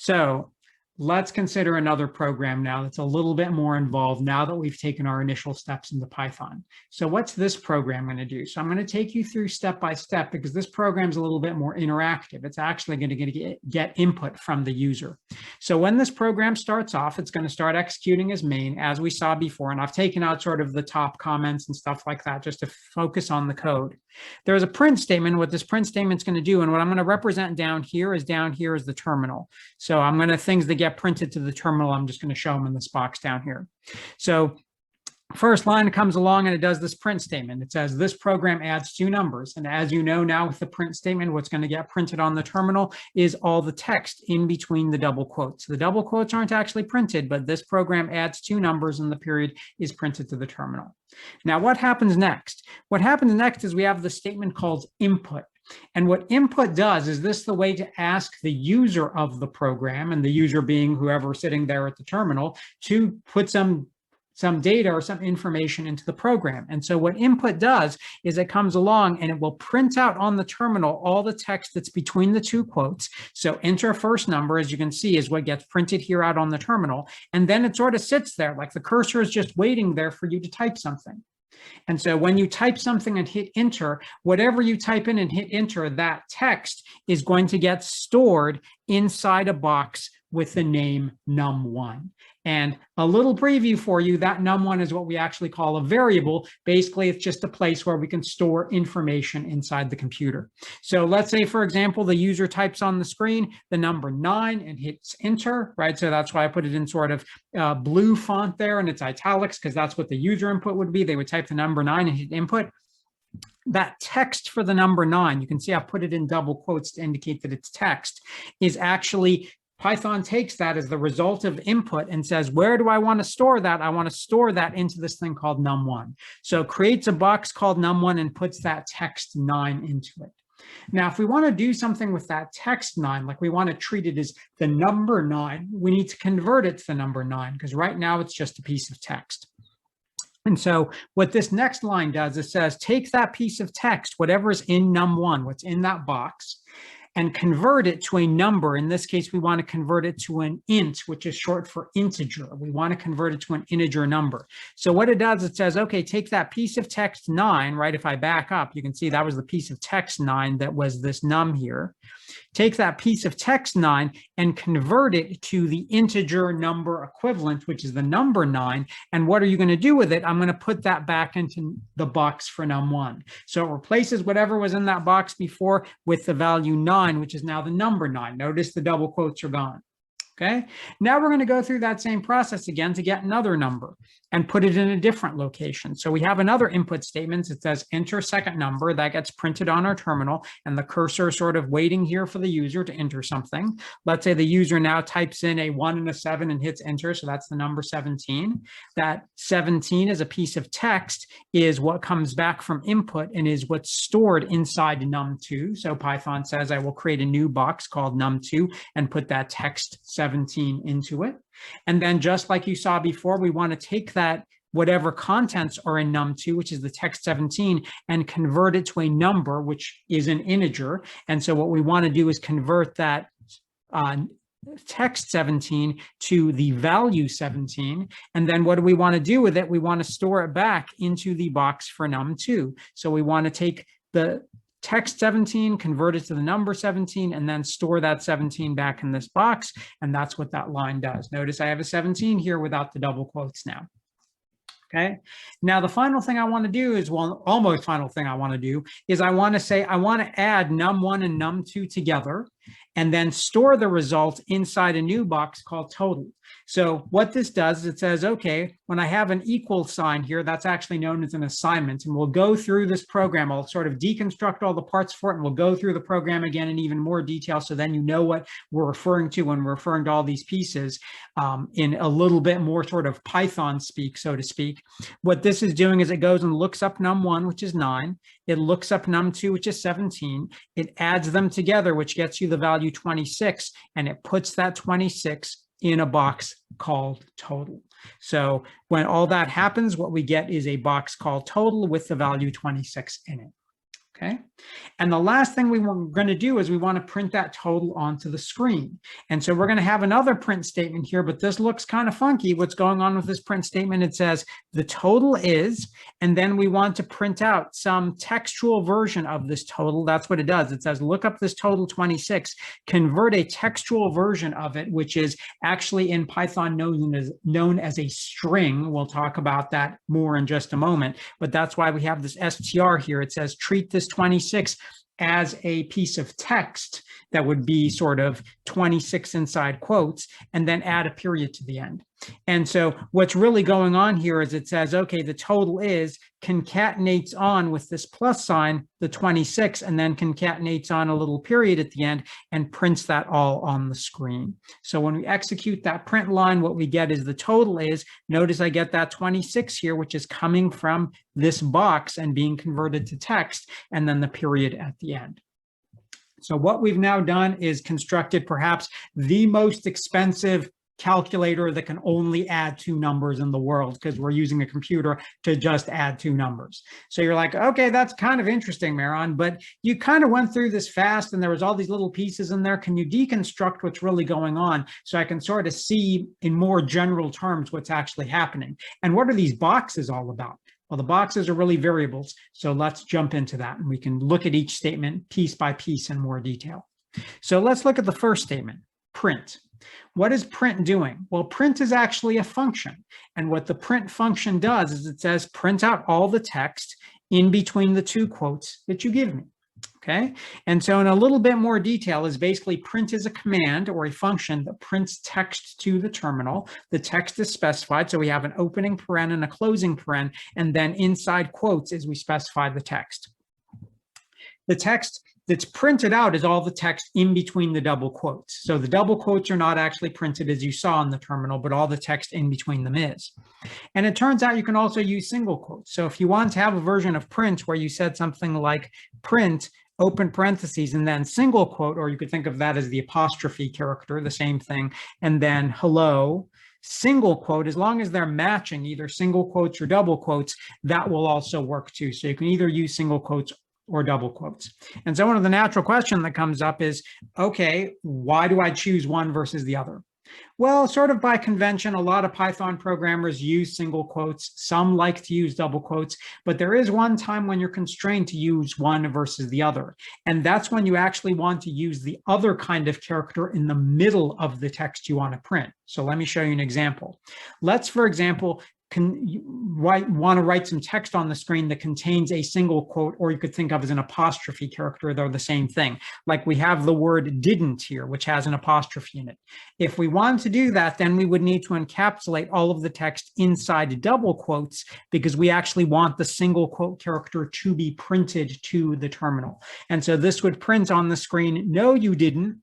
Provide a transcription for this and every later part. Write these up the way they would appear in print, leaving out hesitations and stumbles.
So let's consider another program now that's a little bit more involved now that we've taken our initial steps into Python. So what's this program going to do? So I'm going to take you through step by step because this program is a little bit more interactive. It's actually going to get input from the user. So when this program starts off, it's going to start executing as main, as we saw before. And I've taken out sort of the top comments and stuff like that just to focus on the code. There's a print statement. What this print statement's going to do, and what I'm going to represent down here is the terminal. So I'm going to things that get printed to the terminal. I'm just going to show them in this box down here. So first line comes along and it does this print statement. It says this program adds 2 numbers. And as you know now with the print statement, what's going to get printed on the terminal is all the text in between the double quotes. The double quotes aren't actually printed, but this program adds 2 numbers and the period is printed to the terminal. Now what happens next? What happens next is we have the statement called input. And what input does is this the way to ask the user of the program, and the user being whoever sitting there at the terminal, to put some data or some information into the program. And so what input does is it comes along and it will print out on the terminal all the text that's between the 2 quotes. So enter first number, as you can see, is what gets printed here out on the terminal. And then it sort of sits there like the cursor is just waiting there for you to type something. And so when you type something and hit enter, whatever you type in and hit enter, that text is going to get stored inside a box with the name num1. And a little preview for you, that num1 is what we actually call a variable. Basically, it's just a place where we can store information inside the computer. So let's say, for example, the user types on the screen the number 9 and hits enter, right? So that's why I put it in sort of blue font there, and it's italics because that's what the user input would be. They would type the number 9 and hit input. That text for the number 9, you can see I put it in double quotes to indicate that it's text, is actually Python takes that as the result of input and says, where do I want to store that? I want to store that into this thing called num1. So it creates a box called num1 and puts that text 9 into it. Now, if we want to do something with that text 9, like we want to treat it as the number 9, we need to convert it to the number 9 because right now it's just a piece of text. And so what this next line does, it says, take that piece of text, whatever's in num1, what's in that box, and convert it to a number. In this case, we want to convert it to an int, which is short for integer. We want to convert it to an integer number. So what it does, it says, okay, take that piece of text 9, right? If I back up, you can see that was the piece of text 9 that was this num here. Take that piece of text 9 and convert it to the integer number equivalent, which is the number 9. And what are you going to do with it? I'm going to put that back into the box for num1. So it replaces whatever was in that box before with the value 9, which is now the number 9. Notice the double quotes are gone. Okay, now we're going to go through that same process again to get another number and put it in a different location. So we have another input statement. It says enter second number. That gets printed on our terminal, and the cursor is sort of waiting here for the user to enter something. Let's say the user now types in a 1 and a 7 and hits enter. So that's the number 17. That 17 as a piece of text is what comes back from input and is what's stored inside num2. So Python says I will create a new box called num2 and put that text 17 into it. And then just like you saw before, we want to take that whatever contents are in num2, which is the text 17, and convert it to a number, which is an integer. And so what we want to do is convert that text 17 to the value 17. And then what do we want to do with it? We want to store it back into the box for num2. So we want to take the text 17, convert it to the number 17, and then store that 17 back in this box. And that's what that line does. Notice I have a 17 here without the double quotes now. Okay. Now the final thing I want to do is, well, almost final thing I want to do is I want to say I want to add num1 and num2 together and then store the result inside a new box called total. So what this does is it says, okay, when I have an equal sign here, that's actually known as an assignment. And we'll go through this program. I'll sort of deconstruct all the parts for it, and we'll go through the program again in even more detail. So then you know what we're referring to when we're referring to all these pieces in a little bit more sort of Python speak, so to speak. What this is doing is it goes and looks up num1, which is 9. It looks up num2, which is 17. It adds them together, which gets you the value 26, and it puts that 26 in a box called total. So when all that happens, what we get is a box called total with the value 26 in it. Okay. And the last thing we were going to do is we want to print that total onto the screen. And so we're going to have another print statement here, but this looks kind of funky. What's going on with this print statement? It says the total is, and then we want to print out some textual version of this total. That's what it does. It says, look up this total 26, convert a textual version of it, which is actually in Python known as a string. We'll talk about that more in just a moment, but that's why we have this str here. It says, treat this 26 as a piece of text that would be sort of 26 inside quotes, and then add a period to the end. And so what's really going on here is it says, okay, the total is, concatenates on with this plus sign, the 26, and then concatenates on a little period at the end and prints that all on the screen. So when we execute that print line, what we get is the total is, notice I get that 26 here, which is coming from this box and being converted to text, and then the period at the end. So what we've now done is constructed perhaps the most expensive calculator that can only add 2 numbers in the world, because we're using a computer to just add 2 numbers. So you're like, okay, that's kind of interesting, Maron, but you kind of went through this fast and there was all these little pieces in there. Can you deconstruct what's really going on so I can sort of see in more general terms what's actually happening? And what are these boxes all about? Well, the boxes are really variables. So let's jump into that and we can look at each statement piece by piece in more detail. So let's look at the first statement, print. What is print doing? Well, print is actually a function. And what the print function does is it says, print out all the text in between the 2 quotes that you give me. Okay. And so in a little bit more detail is basically print is a command or a function that prints text to the terminal. The text is specified. So we have an opening paren and a closing paren. And then inside quotes is we specify the text. The text that's printed out is all the text in between the double quotes. So the double quotes are not actually printed as you saw in the terminal, but all the text in between them is. And it turns out you can also use single quotes. So if you want to have a version of print where you said something like print, open parentheses, and then single quote, or you could think of that as the apostrophe character, the same thing, and then hello, single quote, as long as they're matching either single quotes or double quotes, that will also work too. So you can either use single quotes or double quotes. And so one of the natural questions that comes up is, okay, why do I choose one versus the other? Well, sort of by convention, a lot of Python programmers use single quotes. Some like to use double quotes, but there is one time when you're constrained to use one versus the other. And that's when you actually want to use the other kind of character in the middle of the text you want to print. So let me show you an example. Let's, for example, want to write some text on the screen that contains a single quote, or you could think of as an apostrophe character. They're the same thing. Like we have the word didn't here, which has an apostrophe in it. If we want to do that, then we would need to encapsulate all of the text inside double quotes, because we actually want the single quote character to be printed to the terminal. And so this would print on the screen, no, you didn't.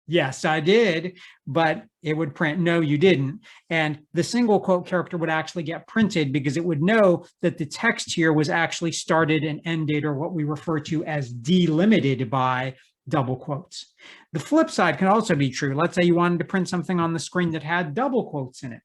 Yes, I did, but it would print, no, you didn't. And the single quote character would actually get printed because it would know that the text here was actually started and ended, or what we refer to as delimited by double quotes. The flip side can also be true. Let's say you wanted to print something on the screen that had double quotes in it,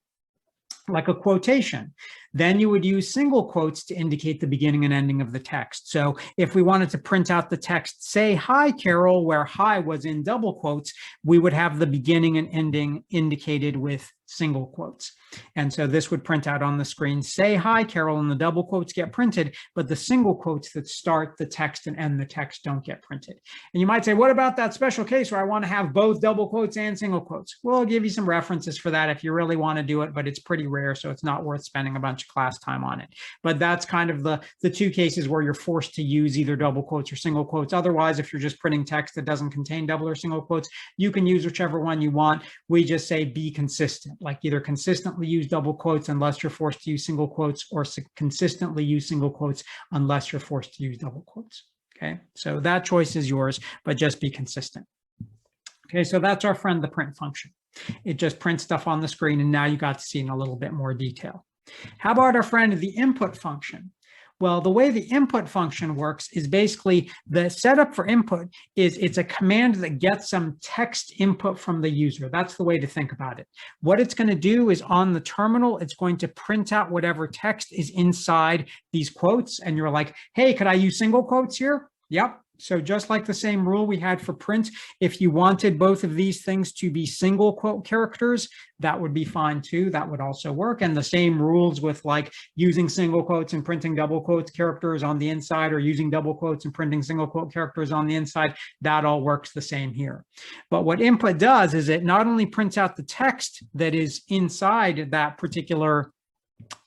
like a quotation. Then you would use single quotes to indicate the beginning and ending of the text. So if we wanted to print out the text, say, hi, Carol, where hi was in double quotes, we would have the beginning and ending indicated with single quotes. And so this would print out on the screen, say, hi, Carol, and the double quotes get printed, but the single quotes that start the text and end the text don't get printed. And you might say, what about that special case where I want to have both double quotes and single quotes? Well, I'll give you some references for that if you really want to do it, but it's pretty rare, so it's not worth spending a bunch of class time on it. But that's kind of the 2 cases where you're forced to use either double quotes or single quotes. Otherwise, if you're just printing text that doesn't contain double or single quotes, you can use whichever one you want. We just say be consistent, like either consistently use double quotes unless you're forced to use single quotes, or consistently use single quotes unless you're forced to use double quotes. Okay, so that choice is yours, but just be consistent. Okay, so that's our friend, the print function. It just prints stuff on the screen, and now you got to see in a little bit more detail. How about our friend, the input function? Well, the way the input function works is basically the setup for input is it's a command that gets some text input from the user. That's the way to think about it. What it's going to do is on the terminal, it's going to print out whatever text is inside these quotes. And you're like, hey, could I use single quotes here? Yep. So just like the same rule we had for print, if you wanted both of these things to be single quote characters, that would be fine too. That would also work. And the same rules with like using single quotes and printing double quotes characters on the inside, or using double quotes and printing single quote characters on the inside, that all works the same here. But what input does is it not only prints out the text that is inside that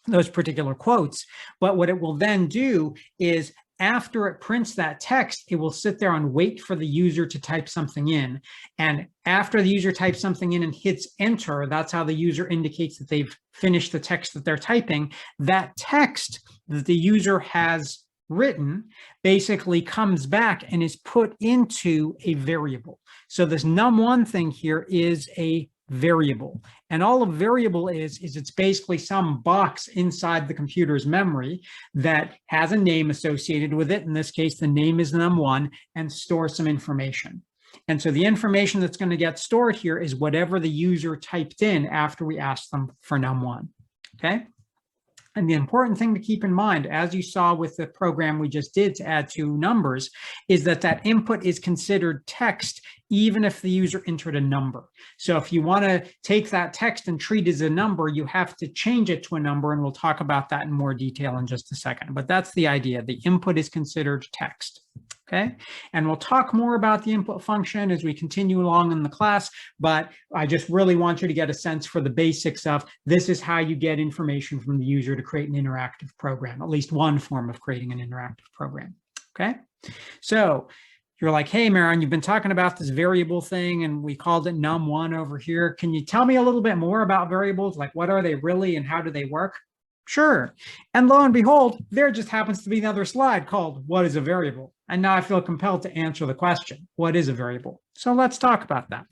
those particular quotes, but what it will then do is after it prints that text, it will sit there and wait for the user to type something in. And after the user types something in and hits enter, that's how the user indicates that they've finished the text that they're typing. That text that the user has written basically comes back and is put into a variable. So this num1 thing here is a variable. And all a variable is it's basically some box inside the computer's memory that has a name associated with it. In this case, the name is num1, and stores some information. And so the information that's going to get stored here is whatever the user typed in after we asked them for num1. Okay. And the important thing to keep in mind, as you saw with the program we just did to add two numbers, is that that input is considered text even if the user entered a number. So if you want to take that text and treat it as a number, you have to change it to a number, and we'll talk about that in more detail in just a second. But that's the idea. The input is considered text. Okay, and we'll talk more about the input function as we continue along in the class, but I just really want you to get a sense for the basics of this is how you get information from the user to create an interactive program, at least one form of creating an interactive program. Okay, so you're like, hey, Marin, you've been talking about this variable thing and we called it num1 over here. Can you tell me a little bit more about variables? Like, what are they really and how do they work? Sure. And lo and behold, there just happens to be another slide called what is a variable? And now I feel compelled to answer the question, what is a variable? So let's talk about that.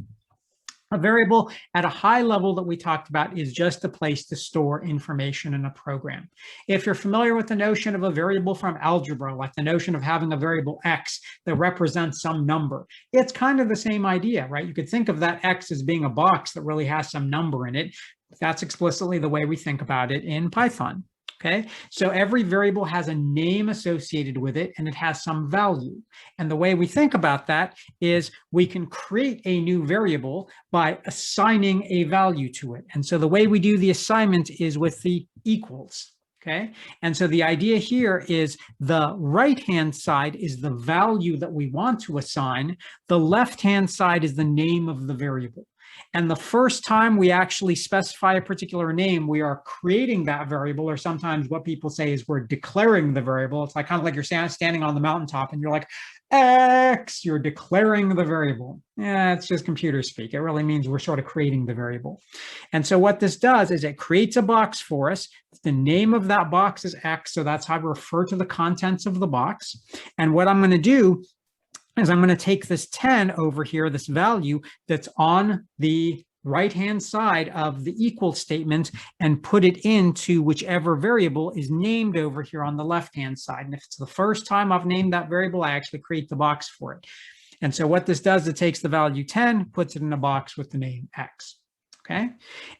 A variable at a high level that we talked about is just a place to store information in a program. If you're familiar with the notion of a variable from algebra, like the notion of having a variable x that represents some number, it's kind of the same idea, right? You could think of that x as being a box that really has some number in it. That's explicitly the way we think about it in Python. Okay, so every variable has a name associated with it and it has some value. And the way we think about that is we can create a new variable by assigning a value to it. And so the way we do the assignment is with the equals. Okay, and so the idea here is the right-hand side is the value that we want to assign. The left-hand side is the name of the variable. And the first time we actually specify a particular name, we are creating that variable, or sometimes what people say is we're declaring the variable. It's like kind of like you're standing on the mountaintop and you're like, X, you're declaring the variable. Yeah, it's just computer speak. It really means we're sort of creating the variable. And so what this does is it creates a box for us. The name of that box is X, so that's how we refer to the contents of the box. And what I'm going to do is I'm going to take this 10 over here, this value that's on the right-hand side of the equal statement, and put it into whichever variable is named over here on the left-hand side. And if it's the first time I've named that variable, I actually create the box for it. And so what this does, it takes the value 10, puts it in a box with the name X. Okay,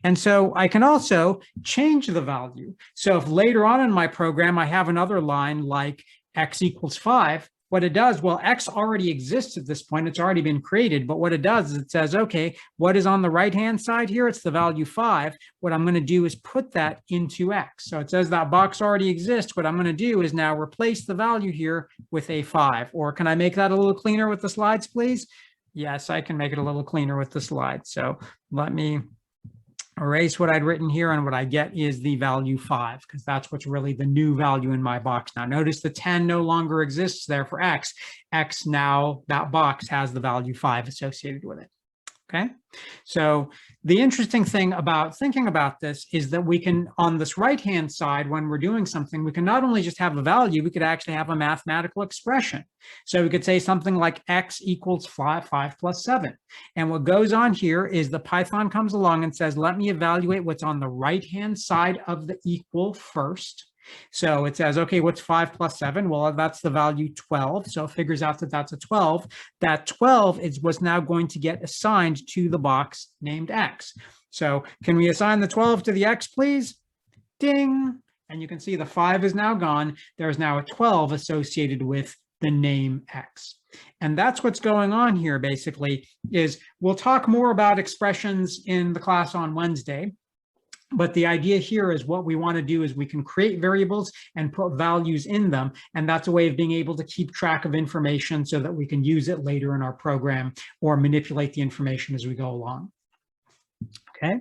and so I can also change the value. So if later on in my program I have another line like X equals 5, what it does, well, X already exists at this point. It's already been created. But what it does is it says, okay, what is on the right-hand side here? It's the value 5. What I'm going to do is put that into X. So it says that box already exists. What I'm going to do is now replace the value here with a 5. Or can I make that a little cleaner with the slides, please? Yes, I can make it a little cleaner with the slides. So let me erase what I'd written here, and what I get is the value 5, because that's what's really the new value in my box. Now notice the 10 no longer exists there for X. X now, that box has the value 5 associated with it. Okay, so the interesting thing about thinking about this is that we can, on this right-hand side, when we're doing something, we can not only just have a value, we could actually have a mathematical expression. So we could say something like X equals 5 plus 7. And what goes on here is the Python comes along and says, let me evaluate what's on the right-hand side of the equal first. So it says, okay, what's 5 plus 7? Well, that's the value 12. So it figures out that that's a 12. That 12 is what's now going to get assigned to the box named X. So can we assign the 12 to the X, please? Ding. And you can see the 5 is now gone. There's now a 12 associated with the name X. And that's what's going on here, basically, is we'll talk more about expressions in the class on Wednesday. But the idea here is what we want to do is we can create variables and put values in them. And that's a way of being able to keep track of information so that we can use it later in our program or manipulate the information as we go along. Okay,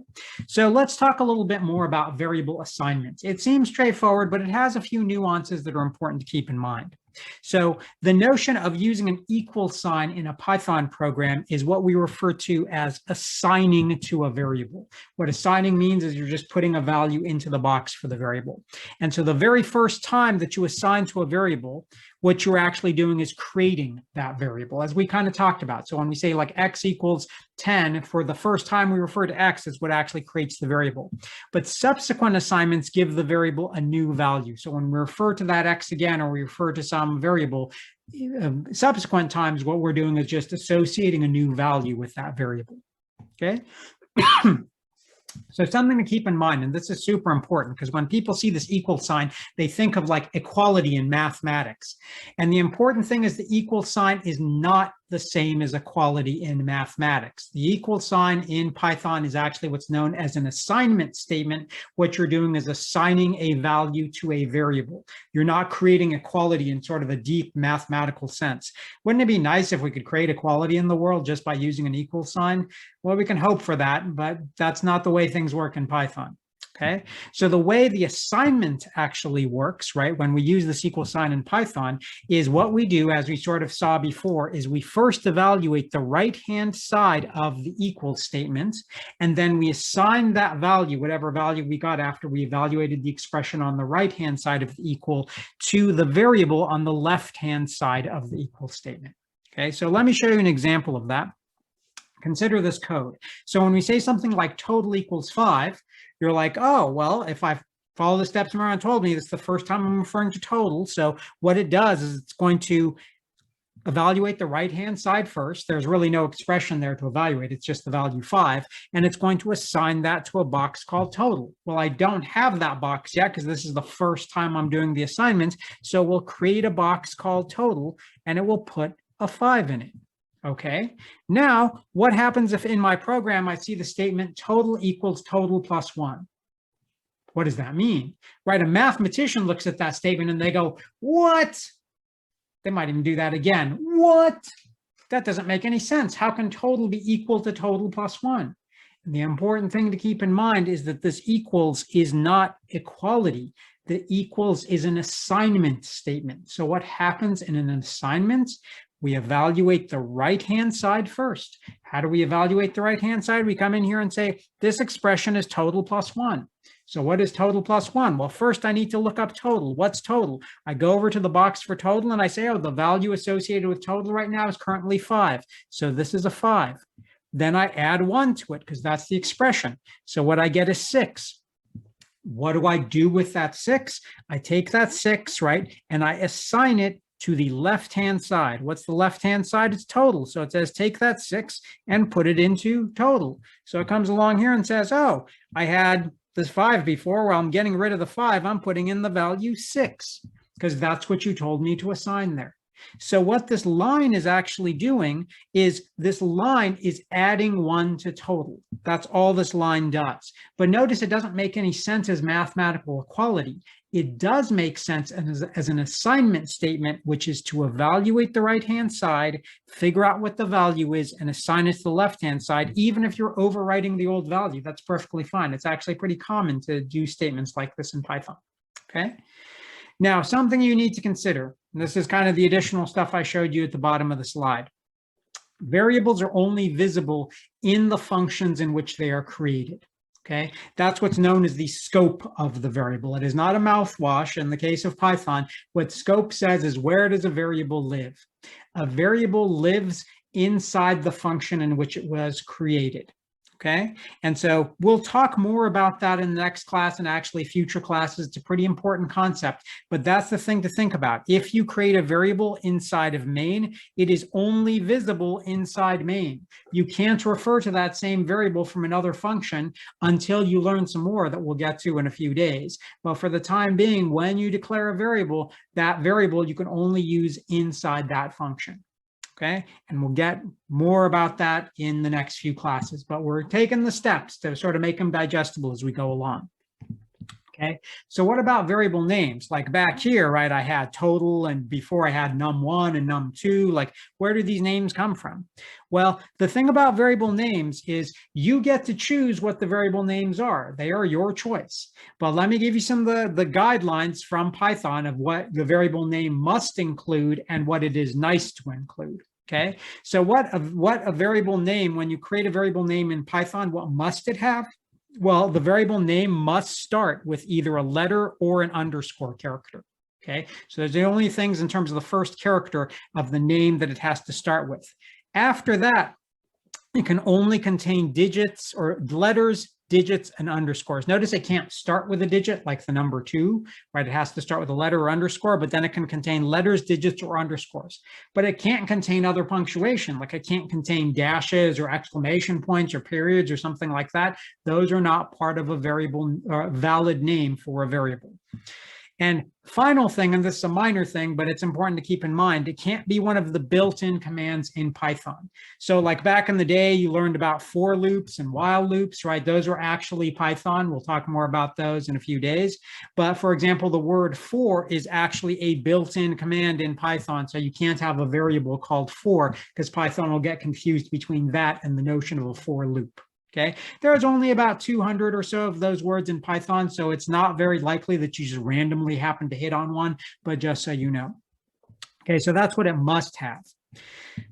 so let's talk a little bit more about variable assignments. It seems straightforward, but it has a few nuances that are important to keep in mind. So the notion of using an equal sign in a Python program is what we refer to as assigning to a variable. What assigning means is you're just putting a value into the box for the variable. And so the very first time that you assign to a variable, what you're actually doing is creating that variable, as we kind of talked about. So when we say like x equals 10, for the first time we refer to x is what actually creates the variable. But subsequent assignments give the variable a new value. So when we refer to that x again, or we refer to some variable, subsequent times what we're doing is just associating a new value with that variable. Okay. So something to keep in mind, and this is super important because when people see this equal sign, they think of like equality in mathematics. And the important thing is the equal sign is not the same as equality in mathematics. The equal sign in Python is actually what's known as an assignment statement. What you're doing is assigning a value to a variable. You're not creating equality in sort of a deep mathematical sense. Wouldn't it be nice if we could create equality in the world just by using an equal sign? Well, we can hope for that, but that's not the way things work in Python. Okay, so the way the assignment actually works, right, when we use this equal sign in Python, is what we do, as we sort of saw before, is we first evaluate the right-hand side of the equal statement, and then we assign that value, whatever value we got after we evaluated the expression on the right-hand side of the equal, to the variable on the left-hand side of the equal statement. Okay, so let me show you an example of that. Consider this code. So when we say something like total equals 5, you're like, oh, well, if I follow the steps Marion told me, this is the first time I'm referring to total. So what it does is it's going to evaluate the right-hand side first. There's really no expression there to evaluate. It's just the value 5. And it's going to assign that to a box called total. Well, I don't have that box yet because this is the first time I'm doing the assignment. So we'll create a box called total, and it will put a 5 in it. Okay, now what happens if in my program I see the statement total equals total plus 1? What does that mean? Right, a mathematician looks at that statement and they go, what? They might even do that again. What? That doesn't make any sense. How can total be equal to total plus 1? And the important thing to keep in mind is that this equals is not equality. The equals is an assignment statement. So what happens in an assignment? We evaluate the right-hand side first. How do we evaluate the right-hand side? We come in here and say, this expression is total plus 1. So what is total plus 1? Well, first I need to look up total. What's total? I go over to the box for total and I say, oh, the value associated with total right now is currently 5. So this is a 5. Then I add 1 to it because that's the expression. So what I get is 6. What do I do with that 6? I take that 6, right, and I assign it to the left-hand side. What's the left-hand side? It's total. So it says take that 6 and put it into total. So it comes along here and says, oh, I had this 5 before. Well, I'm getting rid of the 5. I'm putting in the value 6 because that's what you told me to assign there. So what this line is actually doing is this line is adding 1 to total. That's all this line does. But notice it doesn't make any sense as mathematical equality. It does make sense as an assignment statement, which is to evaluate the right-hand side, figure out what the value is, and assign it to the left-hand side. Even if you're overwriting the old value, that's perfectly fine. It's actually pretty common to do statements like this in Python. Okay. Now, something you need to consider, and this is kind of the additional stuff I showed you at the bottom of the slide. Variables are only visible in the functions in which they are created. Okay, that's what's known as the scope of the variable. It is not a mouthwash. In the case of Python, what scope says is where does a variable live? A variable lives inside the function in which it was created. Okay, and so we'll talk more about that in the next class and actually future classes. It's a pretty important concept, but that's the thing to think about. If you create a variable inside of main, it is only visible inside main. You can't refer to that same variable from another function until you learn some more that we'll get to in a few days. But for the time being, when you declare a variable, that variable you can only use inside that function. Okay, and we'll get more about that in the next few classes, but we're taking the steps to sort of make them digestible as we go along. Okay, so what about variable names? Like back here, right, I had total, and before I had num1 and num2, like where do these names come from? Well, the thing about variable names is you get to choose what the variable names are. They are your choice. But let me give you some of the guidelines from Python of what the variable name must include and what it is nice to include. Okay, so what a variable name, when you create a variable name in Python, what must it have? Well, the variable name must start with either a letter or an underscore character. Okay, so there's the only things in terms of the first character of the name that it has to start with. After that, it can only contain digits or letters, digits, and underscores. Notice it can't start with a digit like the number 2, right? It has to start with a letter or underscore, but then it can contain letters, digits, or underscores. But it can't contain other punctuation, like it can't contain dashes or exclamation points or periods or something like that. Those are not part of a variable or valid name for a variable. And final thing, and this is a minor thing, but it's important to keep in mind, it can't be one of the built-in commands in Python. So like back in the day, you learned about for loops and while loops, right? Those are actually Python. We'll talk more about those in a few days. But for example, the word for is actually a built-in command in Python. So you can't have a variable called for because Python will get confused between that and the notion of a for loop. Okay, there's only about 200 or so of those words in Python, so it's not very likely that you just randomly happen to hit on one, but just so you know. Okay, so that's what it must have.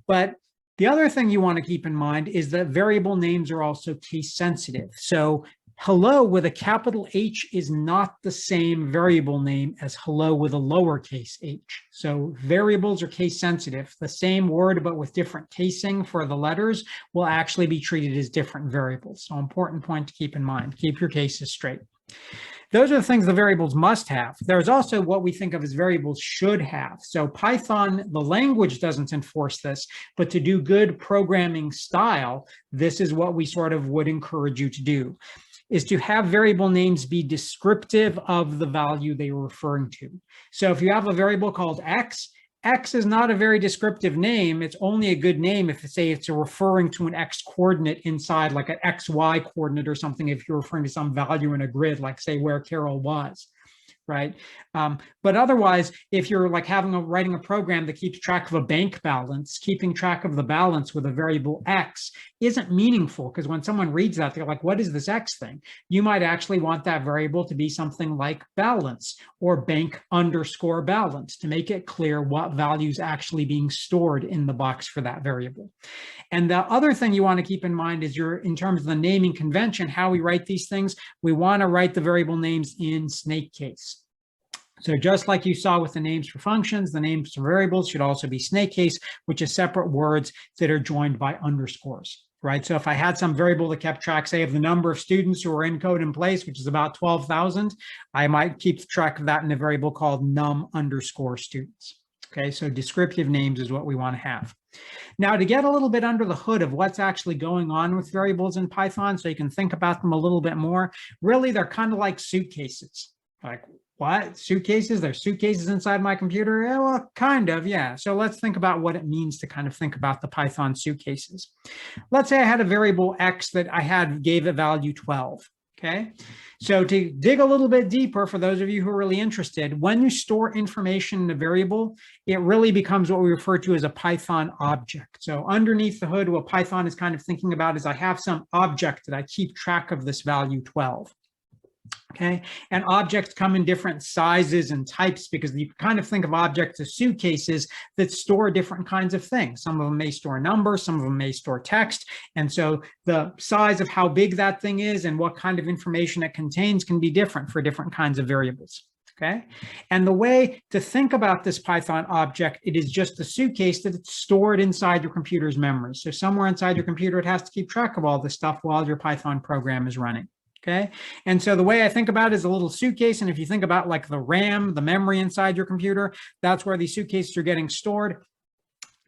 But the other thing you want to keep in mind is that variable names are also case sensitive. So hello with a capital H is not the same variable name as hello with a lowercase h. So variables are case sensitive. The same word, but with different casing for the letters, will actually be treated as different variables. So important point to keep in mind. Keep your cases straight. Those are the things the variables must have. There's also what we think of as variables should have. So Python, the language doesn't enforce this, but to do good programming style, this is what we sort of would encourage you to do, is to have variable names be descriptive of the value they are referring to. So if you have a variable called x, x is not a very descriptive name. It's only a good name if, say, it's referring to an x coordinate inside, like an xy coordinate or something, if you're referring to some value in a grid, like, say, where Carol was. Right? But otherwise, if you're like writing a program that keeps track of a bank balance, keeping track of the balance with a variable x isn't meaningful, because when someone reads that, they're like, what is this x thing? You might actually want that variable to be something like balance or bank underscore balance to make it clear what value is actually being stored in the box for that variable. And the other thing you want to keep in mind is in terms of the naming convention, how we write these things, we want to write the variable names in snake case. So just like you saw with the names for functions, the names for variables should also be snake case, which is separate words that are joined by underscores, right? So if I had some variable that kept track, say, of the number of students who are in code in place, which is about 12,000, I might keep track of that in a variable called num underscore students. Okay, so descriptive names is what we want to have. Now, to get a little bit under the hood of what's actually going on with variables in Python, so you can think about them a little bit more, really, they're kind of like suitcases. Like, what? Suitcases? There's suitcases inside my computer? Yeah, well, kind of, yeah. So let's think about what it means to kind of think about the Python suitcases. Let's say I had a variable x that gave a value 12, okay? So to dig a little bit deeper, for those of you who are really interested, when you store information in a variable, it really becomes what we refer to as a Python object. So underneath the hood, what Python is kind of thinking about is I have some object that I keep track of this value 12. Okay, and objects come in different sizes and types, because you kind of think of objects as suitcases that store different kinds of things. Some of them may store numbers, some of them may store text. And so the size of how big that thing is and what kind of information it contains can be different for different kinds of variables. Okay, and the way to think about this Python object, it is just a suitcase that it's stored inside your computer's memory. So somewhere inside your computer, it has to keep track of all this stuff while your Python program is running. Okay, and so the way I think about it is a little suitcase. And if you think about like the RAM, the memory inside your computer, that's where these suitcases are getting stored.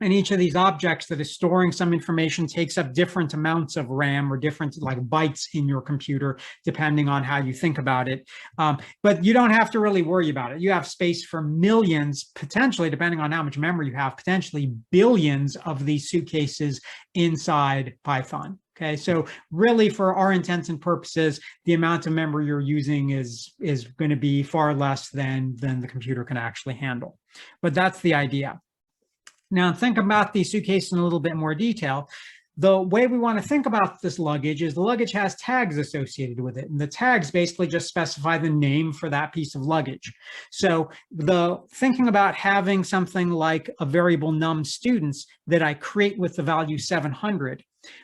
And each of these objects that is storing some information takes up different amounts of RAM or different like bytes in your computer, depending on how you think about it. But you don't have to really worry about it. You have space for millions, potentially, depending on how much memory you have, potentially billions of these suitcases inside Python. Okay, so really for our intents and purposes, the amount of memory you're using is going to be far less than the computer can actually handle. But that's the idea. Now, think about the suitcase in a little bit more detail. The way we want to think about this luggage is the luggage has tags associated with it. And the tags basically just specify the name for that piece of luggage. So the thinking about having something like a variable num students that I create with the value 700,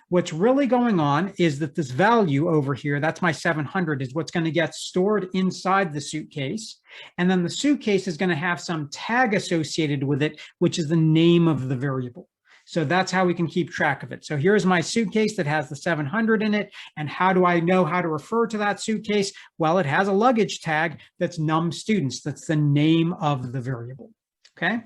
what's really going on is that this value over here, that's my 700, is what's going to get stored inside the suitcase. And then the suitcase is going to have some tag associated with it, which is the name of the variable. So that's how we can keep track of it. So here's my suitcase that has the 700 in it. And how do I know how to refer to that suitcase? Well, it has a luggage tag that's num students. That's the name of the variable. Okay.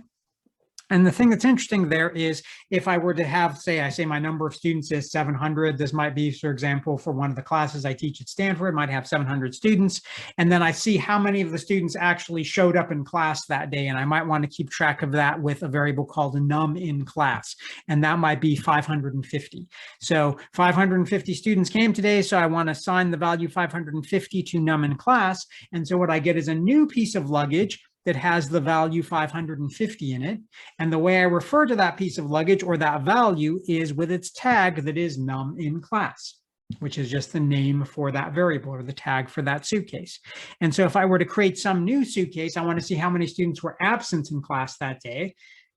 And the thing that's interesting there is if I were to have, I say my number of students is 700, this might be, for example, for one of the classes I teach at Stanford, might have 700 students. And then I see how many of the students actually showed up in class that day. And I might want to keep track of that with a variable called a num in class. And that might be 550. So 550 students came today. So I want to assign the value 550 to num in class. And so what I get is a new piece of luggage that has the value 550 in it. And the way I refer to that piece of luggage or that value is with its tag that is num in class, which is just the name for that variable or the tag for that suitcase. And so if I were to create some new suitcase, I want to see how many students were absent in class that day.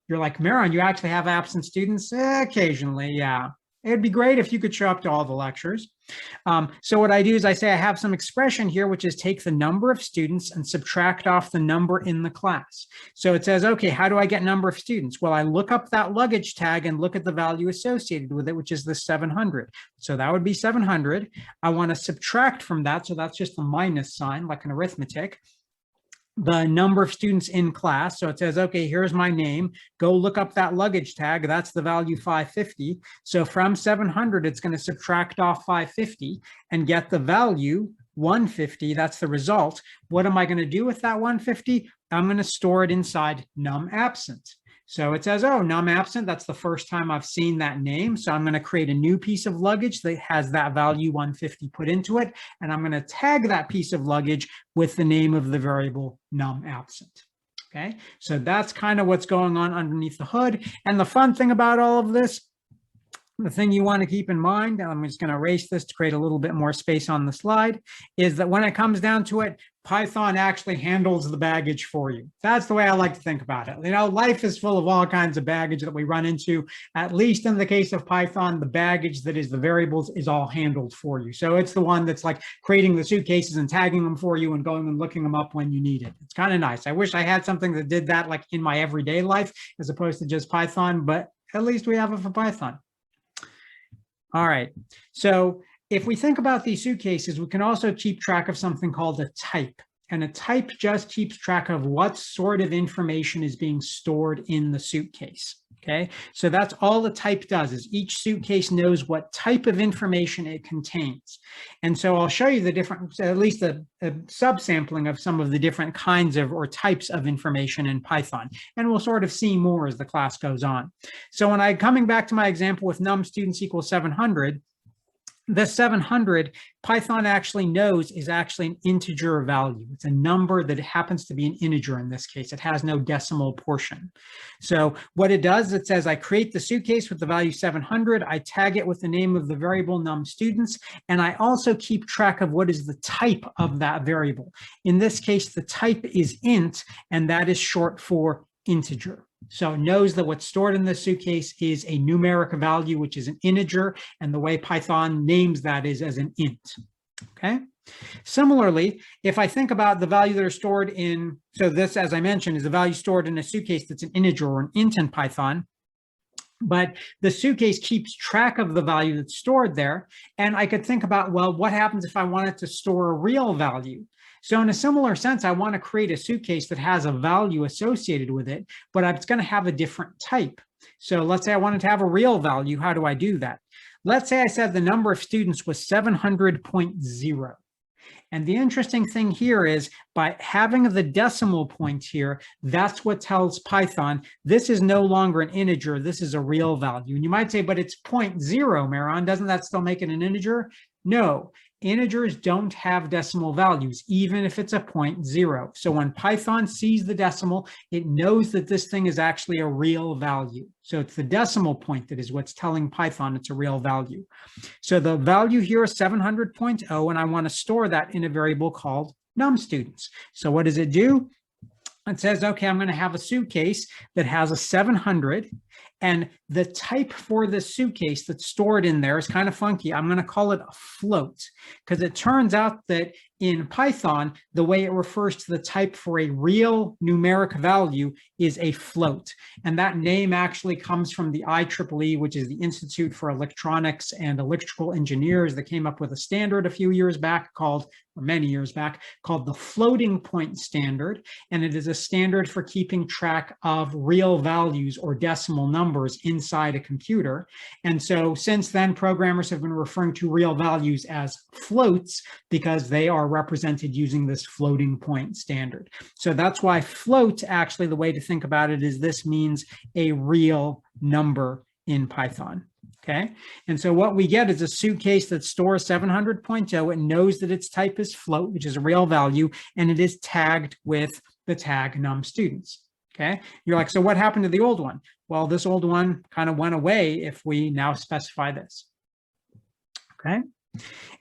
You're like, Maron, you actually have absent students? Occasionally, yeah. It'd be great if you could show up to all the lectures. So what I do is I say I have some expression here, which is take the number of students and subtract off the number in the class. So it says, okay, how do I get number of students? Well, I look up that luggage tag and look at the value associated with it, which is the 700. So that would be 700. I want to subtract from that. So that's just a minus sign, like an arithmetic. The number of students in class. So it says, okay, here's my name. Go look up that luggage tag. That's the value 550. So from 700, it's going to subtract off 550 and get the value 150. That's the result. What am I going to do with that 150? I'm going to store it inside num absent. So it says, oh, num absent, that's the first time I've seen that name. So I'm going to create a new piece of luggage that has that value 150 put into it. And I'm going to tag that piece of luggage with the name of the variable num absent. Okay, so that's kind of what's going on underneath the hood. And the fun thing about all of this, the thing you want to keep in mind, and I'm just going to erase this to create a little bit more space on the slide, is that when it comes down to it, Python actually handles the baggage for you. That's the way I like to think about it. You know, life is full of all kinds of baggage that we run into. At least in the case of Python, the baggage that is the variables is all handled for you. So it's the one that's like creating the suitcases and tagging them for you and going and looking them up when you need it. It's kind of nice. I wish I had something that did that like in my everyday life as opposed to just Python, but at least we have it for Python. All right, so if we think about these suitcases, we can also keep track of something called a type. And a type just keeps track of what sort of information is being stored in the suitcase. Okay, so that's all the type does, is each suitcase knows what type of information it contains. And so I'll show you the different, at least a subsampling of some of the different kinds of or types of information in Python. And we'll sort of see more as the class goes on. So when coming back to my example with num students equals 700, the 700, Python actually knows is actually an integer value. It's a number that happens to be an integer in this case. It has no decimal portion. So what it does, it says I create the suitcase with the value 700. I tag it with the name of the variable num students. And I also keep track of what is the type of that variable. In this case, the type is int, and that is short for integer. So it knows that what's stored in the suitcase is a numeric value, which is an integer, and the way Python names that is as an int. Okay, Similarly, if I think about the value that are stored in, so this, as I mentioned, is a value stored in a suitcase that's an integer or an int in Python, but the suitcase keeps track of the value that's stored there. And I could think about, well, what happens if I wanted to store a real value? So in a similar sense, I want to create a suitcase that has a value associated with it, but it's going to have a different type. So let's say I wanted to have a real value. How do I do that? Let's say I said the number of students was 700.0. And the interesting thing here is by having the decimal point here, that's what tells Python, this is no longer an integer, this is a real value. And you might say, but it's 0.0, Meron, doesn't that still make it an integer? No, integers don't have decimal values, even if it's a 0.0. So when Python sees the decimal, it knows that this thing is actually a real value. So it's the decimal point that is what's telling Python it's a real value. So the value here is 700.0, and I want to store that in a variable called numStudents. So what does it do? It says, okay, I'm going to have a suitcase that has a 700, and the type for the suitcase that's stored in there is kind of funky. I'm going to call it a float, because it turns out that in Python, the way it refers to the type for a real numeric value is a float. And that name actually comes from the IEEE, which is the Institute for Electronics and Electrical Engineers, that came up with a standard a few years back called, or many years back, called the floating point standard. And it is a standard for keeping track of real values or decimal numbers inside a computer. And so since then, programmers have been referring to real values as floats because they are represented using this floating point standard. So that's why float, actually, the way to think about it is this means a real number in Python. Okay, and so what we get is a suitcase that stores 700.0. It knows that its type is float, which is a real value, and it is tagged with the tag numStudents. Okay, you're like, so what happened to the old one? Well, this old one kind of went away if we now specify this. Okay.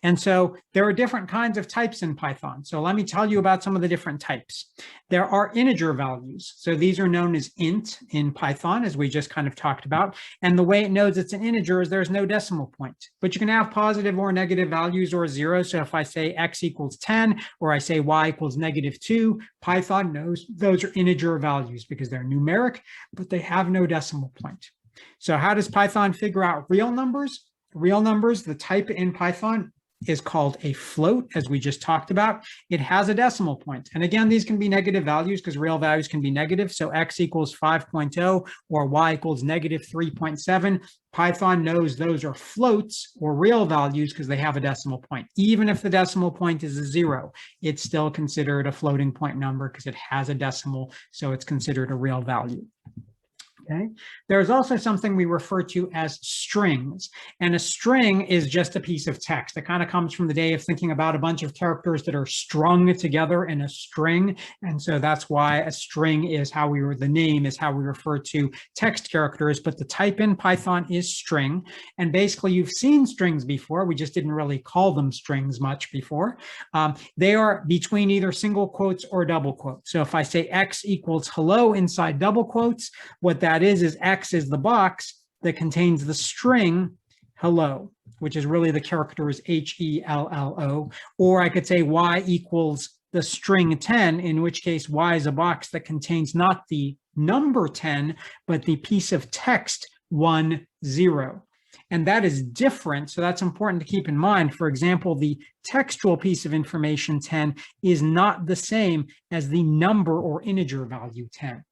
And so there are different kinds of types in Python. So let me tell you about some of the different types. There are integer values. So these are known as int in Python, as we just kind of talked about. And the way it knows it's an integer is there's no decimal point. But you can have positive or negative values or 0. So if I say x equals 10 or I say y equals -2, Python knows those are integer values because they're numeric, but they have no decimal point. So how does Python figure out real numbers? Real numbers, the type in Python is called a float, as we just talked about. It has a decimal point. And again, these can be negative values because real values can be negative. So x equals 5.0 or y equals -3.7. Python knows those are floats or real values because they have a decimal point. Even if the decimal point is a 0, it's still considered a floating point number because it has a decimal, so it's considered a real value. Okay. There's also something we refer to as strings, and a string is just a piece of text. It kind of comes from the day of thinking about a bunch of characters that are strung together in a string, and so that's why a string is how the name is how we refer to text characters, but the type in Python is string, and basically you've seen strings before, we just didn't really call them strings much before. They are between either single quotes or double quotes. So if I say x equals hello inside double quotes, what that is x is the box that contains the string hello, which is really the characters HELLO, or I could say y equals the string 10, in which case y is a box that contains not the number 10, but the piece of text 10. And that is different, so that's important to keep in mind. For example, the textual piece of information 10 is not the same as the number or integer value 10.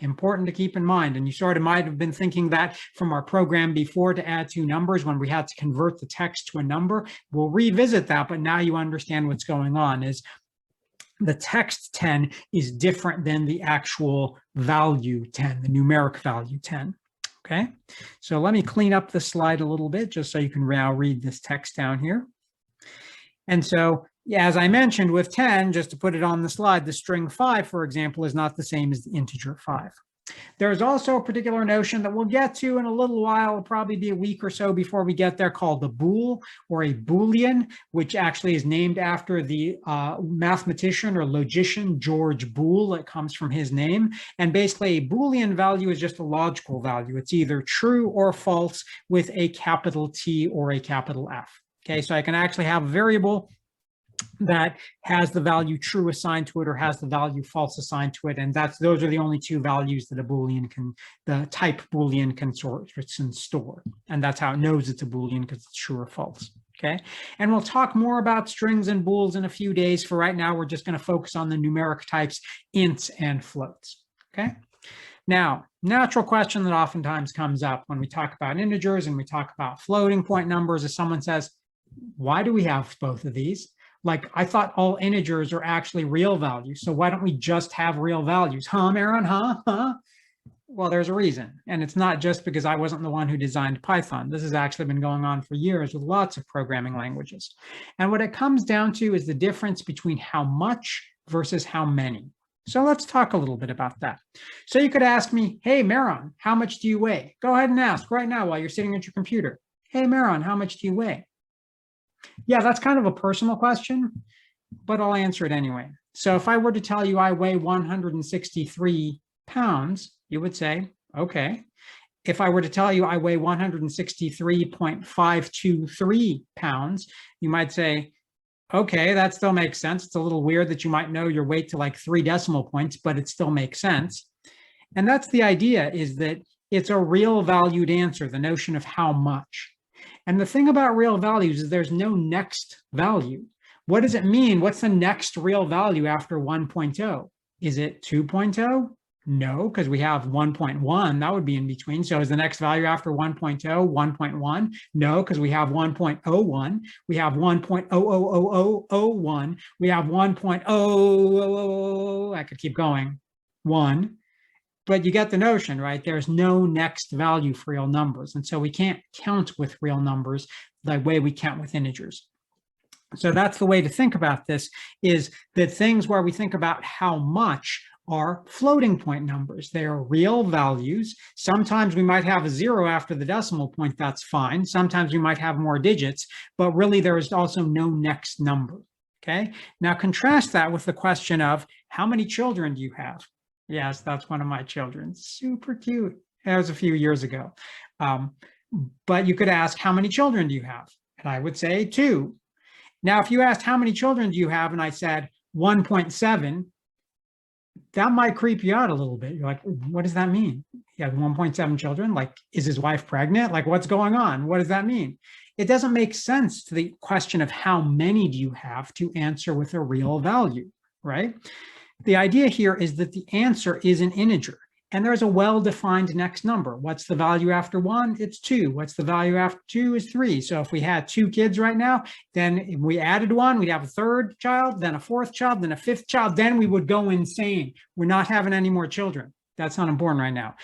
Important to keep in mind, and you sort of might have been thinking that from our program before to add 2 numbers when we had to convert the text to a number. We'll revisit that, but now you understand what's going on is the text 10 is different than the actual value 10, the numeric value 10. Okay, so let me clean up the slide a little bit just so you can now read this text down here. And so, yeah, as I mentioned with 10, just to put it on the slide, the string 5, for example, is not the same as the integer 5. There's also a particular notion that we'll get to in a little while, it'll probably be a week or so before we get there, called the bool or a boolean, which actually is named after the mathematician or logician George Boole. It comes from his name. And basically a boolean value is just a logical value. It's either true or false with a capital T or a capital F. Okay, so I can actually have a variable that has the value true assigned to it or has the value false assigned to it. And those are the only two values that the type Boolean can store. And that's how it knows it's a Boolean, because it's true or false. Okay. And we'll talk more about strings and bools in a few days. For right now, we're just going to focus on the numeric types, ints and floats. Okay. Now, natural question that oftentimes comes up when we talk about integers and we talk about floating point numbers is someone says, why do we have both of these? Like, I thought all integers are actually real values, so why don't we just have real values? Huh, Maron? Huh? Well, there's a reason. And it's not just because I wasn't the one who designed Python. This has actually been going on for years with lots of programming languages. And what it comes down to is the difference between how much versus how many. So let's talk a little bit about that. So you could ask me, hey, Maron, how much do you weigh? Go ahead and ask right now while you're sitting at your computer. Hey, Maron, how much do you weigh? Yeah, that's kind of a personal question, but I'll answer it anyway. So if I were to tell you I weigh 163 pounds, you would say, okay. If I were to tell you I weigh 163.523 pounds, you might say, okay, that still makes sense. It's a little weird that you might know your weight to like 3 decimal points, but it still makes sense. And that's the idea, is that it's a real valued answer, the notion of how much. And the thing about real values is there's no next value. What does it mean? What's the next real value after 1.0? Is it 2.0? No, because we have 1.1. That would be in between. So is the next value after 1.0 1.1? No, because we have 1.01. We have 1.00001. We have 1.000. I could keep going. 1. But you get the notion, right? There's no next value for real numbers. And so we can't count with real numbers the way we count with integers. So that's the way to think about this, is that things where we think about how much are floating point numbers. They are real values. Sometimes we might have a 0 after the decimal point. That's fine. Sometimes we might have more digits, but really there is also no next number. Okay. Now contrast that with the question of how many children do you have? Yes, that's one of my children. Super cute. That was a few years ago. But you could ask, how many children do you have? And I would say 2. Now, if you asked, how many children do you have? And I said 1.7, that might creep you out a little bit. You're like, what does that mean? He has 1.7 children? Like, is his wife pregnant? Like, what's going on? What does that mean? It doesn't make sense to the question of how many do you have to answer with a real value, right? The idea here is that the answer is an integer, and there's a well-defined next number. What's the value after 1? It's 2. What's the value after 2 is 3. So if we had 2 kids right now, then if we added 1, we'd have a 3rd child, then a 4th child, then a 5th child, then we would go insane. We're not having any more children. That's not important right now.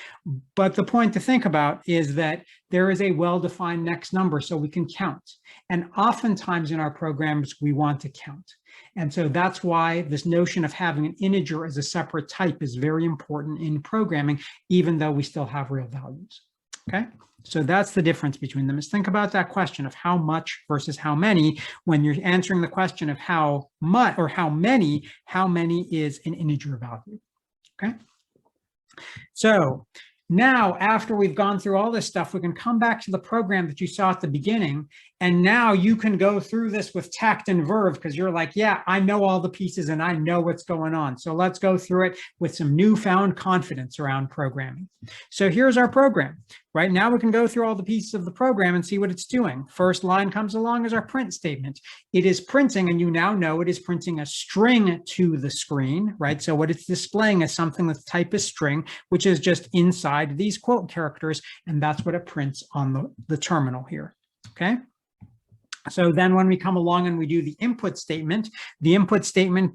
But the point to think about is that there is a well-defined next number so we can count. And oftentimes in our programs, we want to count. And so that's why this notion of having an integer as a separate type is very important in programming, even though we still have real values. Okay, so that's the difference between them, is think about that question of how much versus how many. When you're answering the question of how much or how many is an integer value. Okay. So now, after we've gone through all this stuff, we can come back to the program that you saw at the beginning. And now you can go through this with tact and verve, because you're like, yeah, I know all the pieces and I know what's going on. So let's go through it with some newfound confidence around programming. So here's our program. Right now we can go through all the pieces of the program and see what it's doing. First line comes along as our print statement. It is printing, and you now know it is printing a string to the screen, right? So what it's displaying is something that's type is string, which is just inside these quote characters, and that's what it prints on the terminal here, okay? So then when we come along and we do the input statement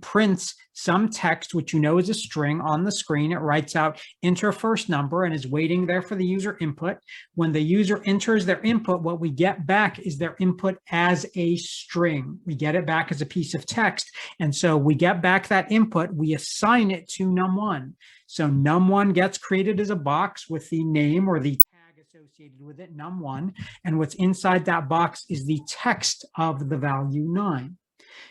prints some text, which you know is a string, on the screen. It writes out enter first number and is waiting there for the user input. When the user enters their input, what we get back is their input as a string. We get it back as a piece of text. And so we get back that input, we assign it to num1. So num1 gets created as a box with the name or the associated with it, num1, and what's inside that box is the text of the value 9.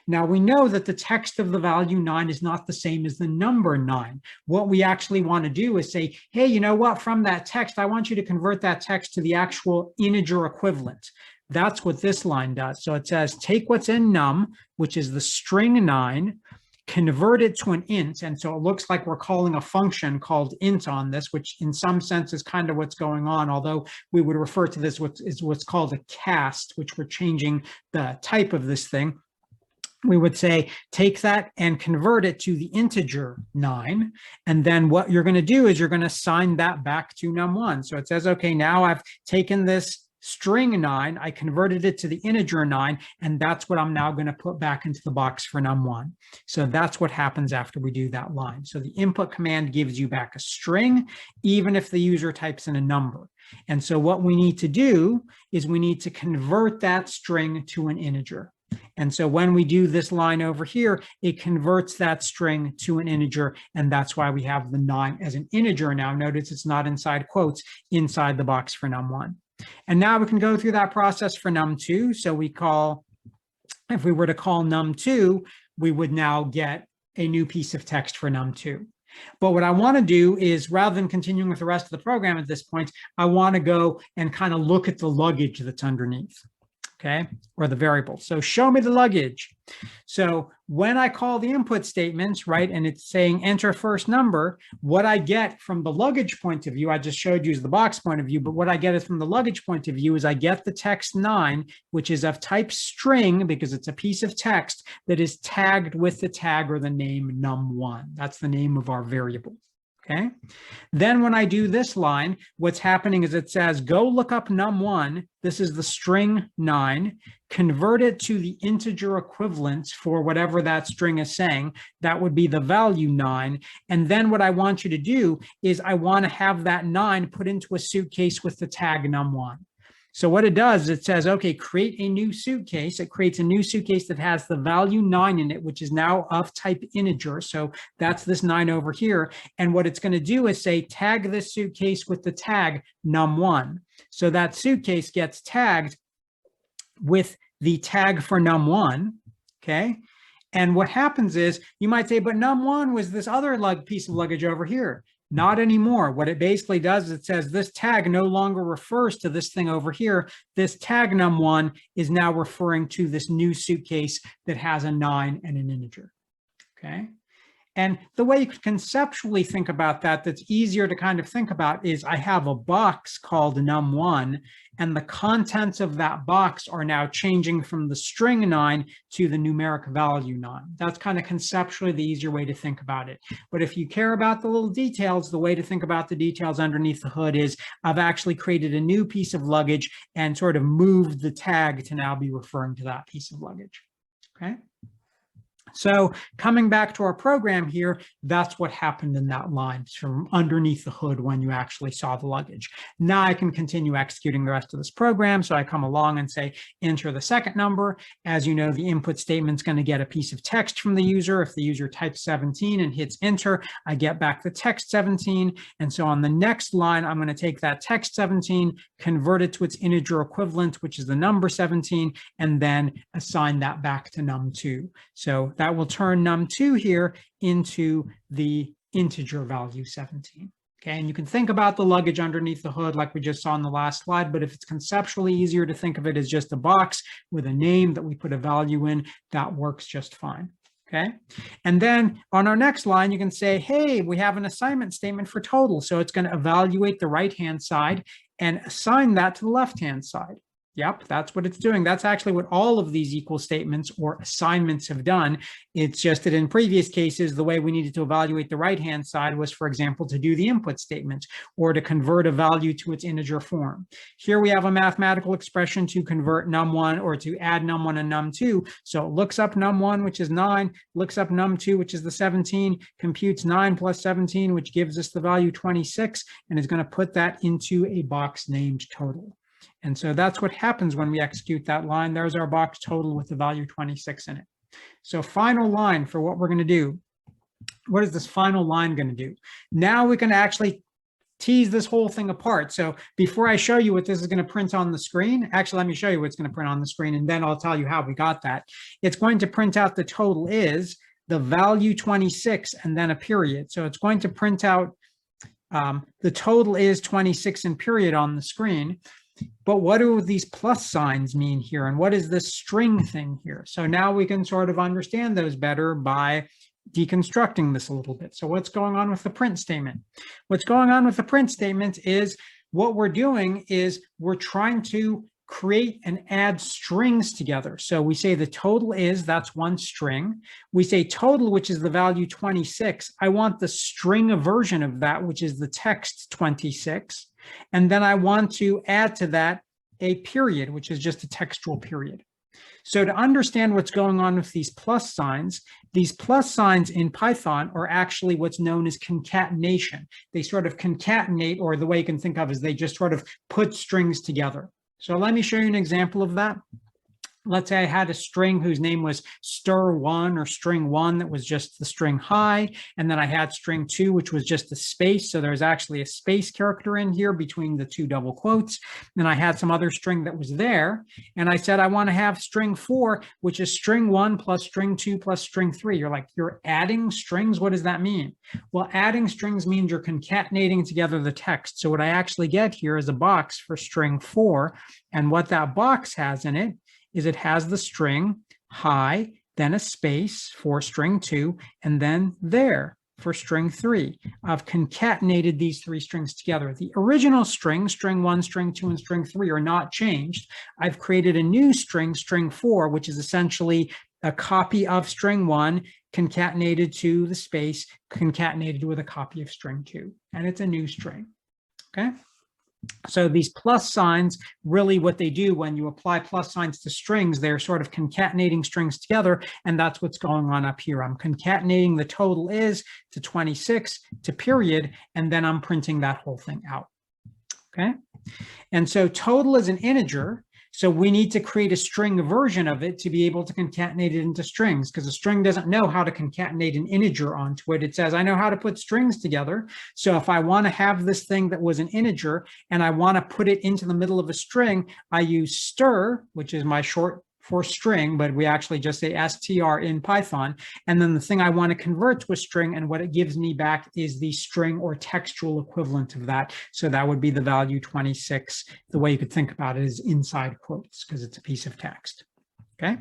Now we know that the text of the value 9 is not the same as the number 9. What we actually want to do is say, hey, you know what, from that text, I want you to convert that text to the actual integer equivalent. That's what this line does. So it says, take what's in num, which is the string 9, convert it to an int. And so it looks like we're calling a function called int on this, which in some sense is kind of what's going on, although we would refer to this as what's called a cast, which we're changing the type of this thing. We would say, take that and convert it to the integer 9. And then what you're going to do is you're going to assign that back to num1. So it says, okay, now I've taken this string 9, I converted it to the integer 9, and that's what I'm now going to put back into the box for num1. So that's what happens after we do that line. So the input command gives you back a string, even if the user types in a number. And so what we need to do is we need to convert that string to an integer. And so when we do this line over here, it converts that string to an integer, and that's why we have the 9 as an integer now. Notice it's not inside quotes, inside the box for num1. And now we can go through that process for num2. So we call, if we were to call num2, we would now get a new piece of text for num2. But what I want to do is, rather than continuing with the rest of the program at this point, I want to go and kind of look at the luggage that's underneath. Okay, or the variable. So show me the luggage. So when I call the input statements, right, and it's saying enter first number, what I get from the luggage point of view, I just showed you is the box point of view, but what I get is from the luggage point of view is I get the text 9, which is of type string because it's a piece of text that is tagged with the tag or the name num1. That's the name of our variable. Okay. Then when I do this line, what's happening is it says, go look up num1. This is the string 9, convert it to the integer equivalent for whatever that string is saying. That would be the value 9. And then what I want you to do is I want to have that 9 put into a suitcase with the tag num1. So what it does, it says, okay, create a new suitcase. It creates a new suitcase that has the value 9 in it, which is now of type integer. So that's this 9 over here. And what it's going to do is say, tag this suitcase with the tag num1. So that suitcase gets tagged with the tag for num1, okay? And what happens is, you might say, but num1 was this other piece of luggage over here. Not anymore. What it basically does is it says this tag no longer refers to this thing over here. This tag num1 is now referring to this new suitcase that has a 9 and an integer. Okay. And the way you could conceptually think about that, that's easier to kind of think about, is I have a box called num1, and the contents of that box are now changing from the string 9 to the numeric value 9. That's kind of conceptually the easier way to think about it. But if you care about the little details, the way to think about the details underneath the hood is I've actually created a new piece of luggage and sort of moved the tag to now be referring to that piece of luggage. Okay. So coming back to our program here, that's what happened in that line from underneath the hood when you actually saw the luggage. Now I can continue executing the rest of this program. So I come along and say, enter the second number. As you know, the input statement's going to get a piece of text from the user. If the user types 17 and hits enter, I get back the text 17. And so on the next line, I'm going to take that text 17, convert it to its integer equivalent, which is the number 17, and then assign that back to num2. So that will turn num2 here into the integer value 17. Okay, and you can think about the luggage underneath the hood like we just saw in the last slide, but if it's conceptually easier to think of it as just a box with a name that we put a value in, that works just fine. Okay, and then on our next line, you can say, hey, we have an assignment statement for total. So it's going to evaluate the right-hand side and assign that to the left-hand side. Yep, that's what it's doing. That's actually what all of these equal statements or assignments have done. It's just that in previous cases, the way we needed to evaluate the right-hand side was, for example, to do the input statement or to convert a value to its integer form. Here we have a mathematical expression to convert num1 or to add num1 and num2. So it looks up num1, which is 9, looks up num2, which is the 17, computes 9 plus 17, which gives us the value 26, and is going to put that into a box named total. And so that's what happens when we execute that line. There's our box total with the value 26 in it. So final line for what we're going to do. What is this final line going to do? Now we can actually tease this whole thing apart. So before I show you what this is going to print on the screen, actually, let me show you what's going to print on the screen, and then I'll tell you how we got that. It's going to print out the total is the value 26 and then a period. So it's going to print out the total is 26 and period on the screen. but what do these plus signs mean here? And what is this string thing here? So now we can sort of understand those better by deconstructing this a little bit. So what's going on with the print statement? What's going on with the print statement is what we're doing is we're trying to create and add strings together. So we say the total is, that's one string. We say total, which is the value 26. I want the string version of that, which is the text 26. And then I want to add to that a period, which is just a textual period. So to understand what's going on with these plus signs in Python are actually what's known as concatenation. They sort of concatenate, or the way you can think of is they just sort of put strings together. So let me show you an example of that. Let's say I had a string whose name was stir1 or string1 that was just the string hi, and then I had string2, which was just a space. So there's actually a space character in here between the two double quotes. And I had some other string that was there. And I said, I want to have string4, which is string1 plus string2 plus string3. You're like, you're adding strings? What does that mean? Well, adding strings means you're concatenating together the text. So what I actually get here is a box for string4. And what that box has in it is it has the string hi, then a space for string 2, and then there for string 3. I've concatenated these three strings together. The original string 1, string 2, and string 3 are not changed. I've created a new string 4, which is essentially a copy of string 1 concatenated to the space, concatenated with a copy of string 2, and it's a new string, okay? So these plus signs, really what they do when you apply plus signs to strings, they're sort of concatenating strings together, and that's what's going on up here. I'm concatenating the total is to 26 to period, and then I'm printing that whole thing out, okay? And so total is an integer, so we need to create a string version of it to be able to concatenate it into strings, because a string doesn't know how to concatenate an integer onto it. It says, I know how to put strings together. So if I want to have this thing that was an integer and I want to put it into the middle of a string, I use stir, which is my short for string, but we actually just say str in Python. And then the thing I want to convert to a string, and what it gives me back is the string or textual equivalent of that. So that would be the value 26. The way you could think about it is inside quotes, because it's a piece of text, okay?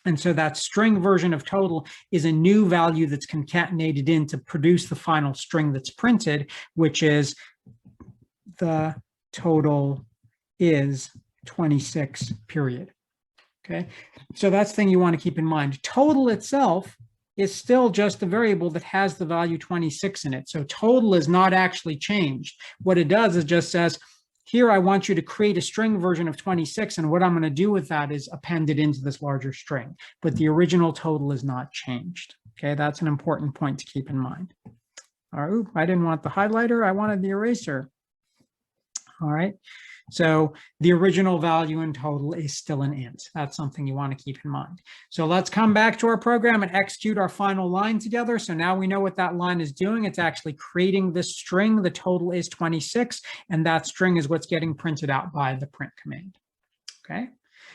And so that string version of total is a new value that's concatenated in to produce the final string that's printed, which is the total is 26, period. Okay, so that's the thing you want to keep in mind. Total itself is still just a variable that has the value 26 in it. So total is not actually changed. What it does is just says, here I want you to create a string version of 26, and what I'm going to do with that is append it into this larger string. But the original total is not changed. Okay, that's an important point to keep in mind. All right, I didn't want the highlighter, I wanted the eraser. All right. So the original value in total is still an int. That's something you want to keep in mind. So let's come back to our program and execute our final line together. So now we know what that line is doing. It's actually creating this string. The total is 26, and that string is what's getting printed out by the print command. Okay,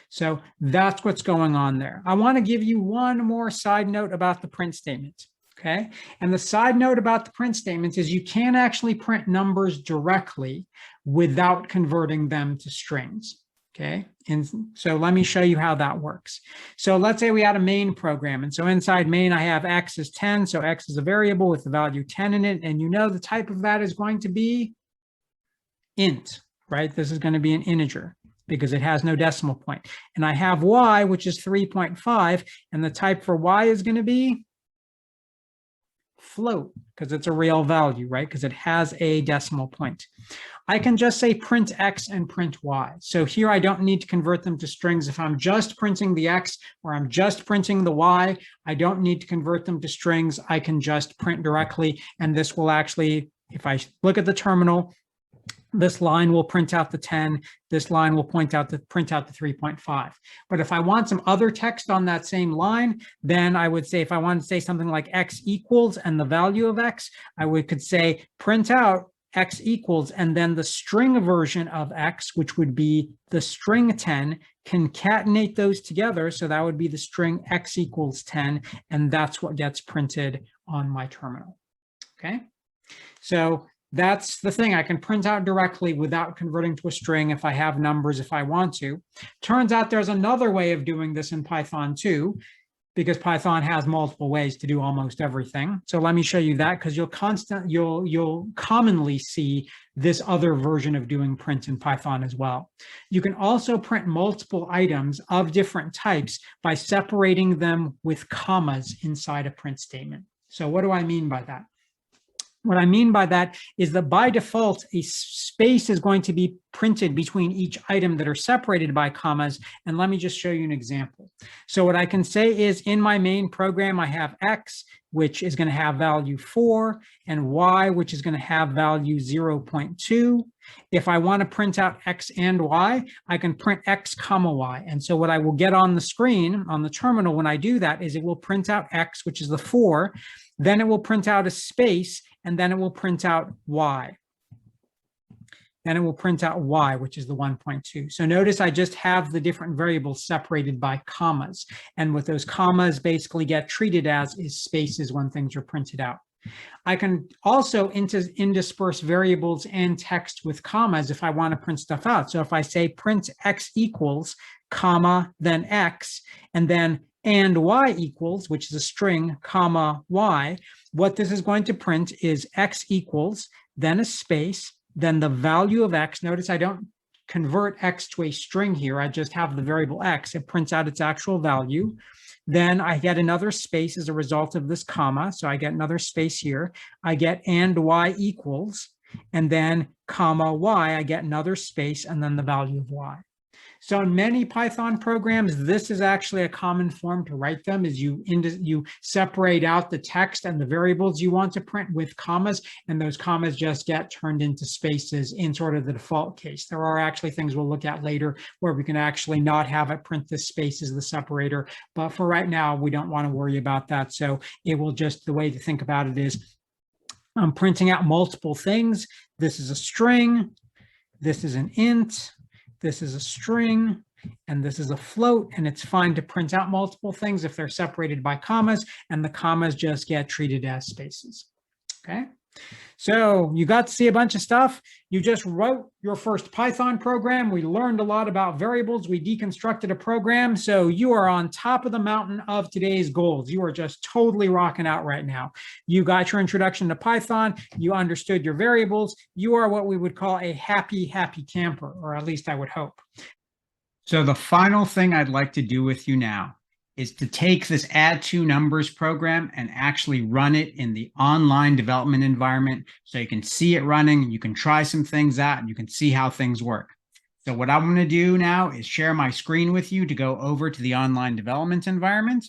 so that's what's going on there. I want to give you one more side note about the print statement. Okay, and the side note about the print statements is you can actually print numbers directly without converting them to strings. Okay, and so let me show you how that works. So let's say we had a main program, and so inside main I have x is 10, so x is a variable with the value 10 in it, and you know the type of that is going to be int, right? This is going to be an integer because it has no decimal point. And I have y, which is 3.5, and the type for y is going to be float, because it's a real value, right? Because it has a decimal point. I can just say print x and print y. So here I don't need to convert them to strings. If I'm just printing the x or I'm just printing the y, I don't need to convert them to strings. I can just print directly, and this will actually, if I look at the terminal, this line will print out the 10, this line will print out the 3.5. But if I want some other text on that same line, then I would say, if I want to say something like x equals and the value of x, could say print out x equals, and then the string version of x, which would be the string 10, concatenate those together. So that would be the string x equals 10, and that's what gets printed on my terminal. Okay, so That's the thing. I can print out directly without converting to a string if I have numbers, if I want to. Turns out there's another way of doing this in Python too, because Python has multiple ways to do almost everything. So let me show you that, because you'll commonly see this other version of doing print in Python as well. You can also print multiple items of different types by separating them with commas inside a print statement. So what do I mean by that? What I mean by that is that by default, a space is going to be printed between each item that are separated by commas. And let me just show you an example. So what I can say is in my main program, I have X, which is going to have value 4, and Y, which is going to have value 0.2. If I want to print out X and Y, I can print X comma Y. And so what I will get on the screen, on the terminal, when I do that is it will print out X, which is the 4, then it will print out a space, and then it will print out Y. Then it will print out Y, which is the 1.2. So notice I just have the different variables separated by commas. And what those commas basically get treated as is spaces when things are printed out. I can also intersperse variables and text with commas if I want to print stuff out. So if I say print X equals, comma, then X, and then and Y equals, which is a string, comma, Y, what this is going to print is X equals, then a space, then the value of X. Notice I don't convert X to a string here. I just have the variable X. It prints out its actual value. Then I get another space as a result of this comma. So I get another space here. I get and Y equals, and then comma Y, I get another space, and then the value of Y. So in many Python programs, this is actually a common form to write them, is you separate out the text and the variables you want to print with commas, and those commas just get turned into spaces in sort of the default case. There are actually things we'll look at later where we can actually not have it print the space as the separator, but for right now, we don't want to worry about that. So it will just, the way to think about it is I'm printing out multiple things. This is a string, this is an int, this is a string, and this is a float, and it's fine to print out multiple things if they're separated by commas, and the commas just get treated as spaces, okay? So you got to see a bunch of stuff. You just wrote your first Python program. We learned a lot about variables. We deconstructed a program. So you are on top of the mountain of today's goals. You are just totally rocking out right now. You got your introduction to Python. You understood your variables. You are what we would call a happy camper, or at least I would hope. So the final thing I'd like to do with you now is to take this Add2Numbers program and actually run it in the online development environment so you can see it running, you can try some things out, and you can see how things work. So what I'm going to do now is share my screen with you to go over to the online development environment,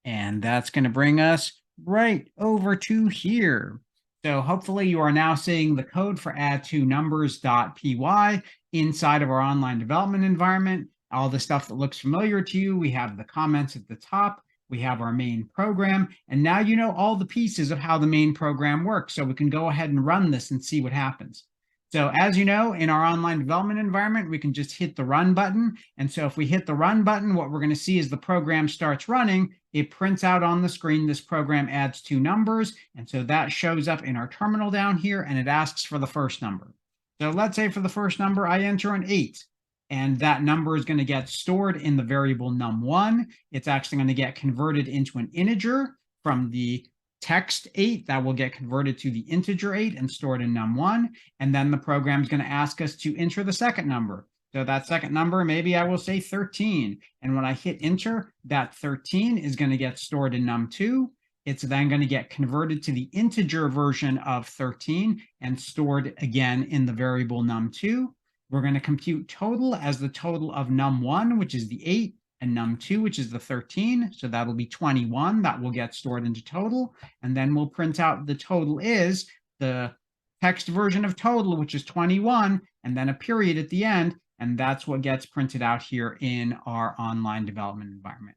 and that's going to bring us right over to here. So hopefully you are now seeing the code for Add2Numbers.py inside of our online development environment. All the stuff that looks familiar to you. We have the comments at the top. We have our main program. And now you know all the pieces of how the main program works. So we can go ahead and run this and see what happens. So as you know, in our online development environment, we can just hit the run button. And so if we hit the run button, what we're going to see is the program starts running. It prints out on the screen, this program Add2Numbers. And so that shows up in our terminal down here, and it asks for the first number. So let's say for the first number, I enter an 8. And that number is going to get stored in the variable num1. It's actually going to get converted into an integer from the text 8 that will get converted to the integer 8 and stored in num1. And then the program is going to ask us to enter the second number. So that second number, maybe I will say 13. And when I hit enter, that 13 is going to get stored in num2. It's then going to get converted to the integer version of 13 and stored again in the variable num2. We're going to compute total as the total of num1, which is the 8, and num2, which is the 13. So that'll be 21. That will get stored into total. And then we'll print out the total is the text version of total, which is 21, and then a period at the end. And that's what gets printed out here in our online development environment.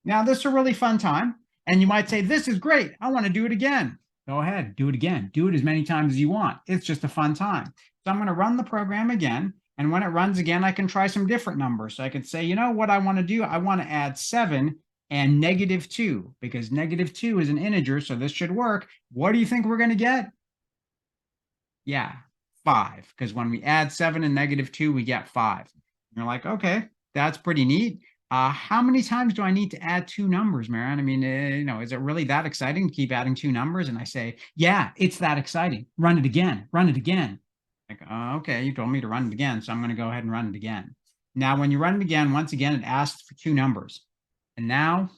Now, this is a really fun time. And you might say, this is great. I want to do it again. Go ahead, do it again. Do it as many times as you want. It's just a fun time. So I'm going to run the program again. And when it runs again, I can try some different numbers. So I could say, you know what I want to do? I want to add 7 and -2, because -2 is an integer. So this should work. What do you think we're going to get? Yeah, 5, because when we add 7 and -2, we get 5. And you're like, okay, that's pretty neat. How many times do I need to add 2 numbers, Marin? I mean, is it really that exciting to keep adding 2 numbers? And I say, yeah, it's that exciting. Run it again, run it again. Like, okay, you told me to run it again, so I'm going to go ahead and run it again. Now, when you run it again, once again, it asks for 2 numbers. And now,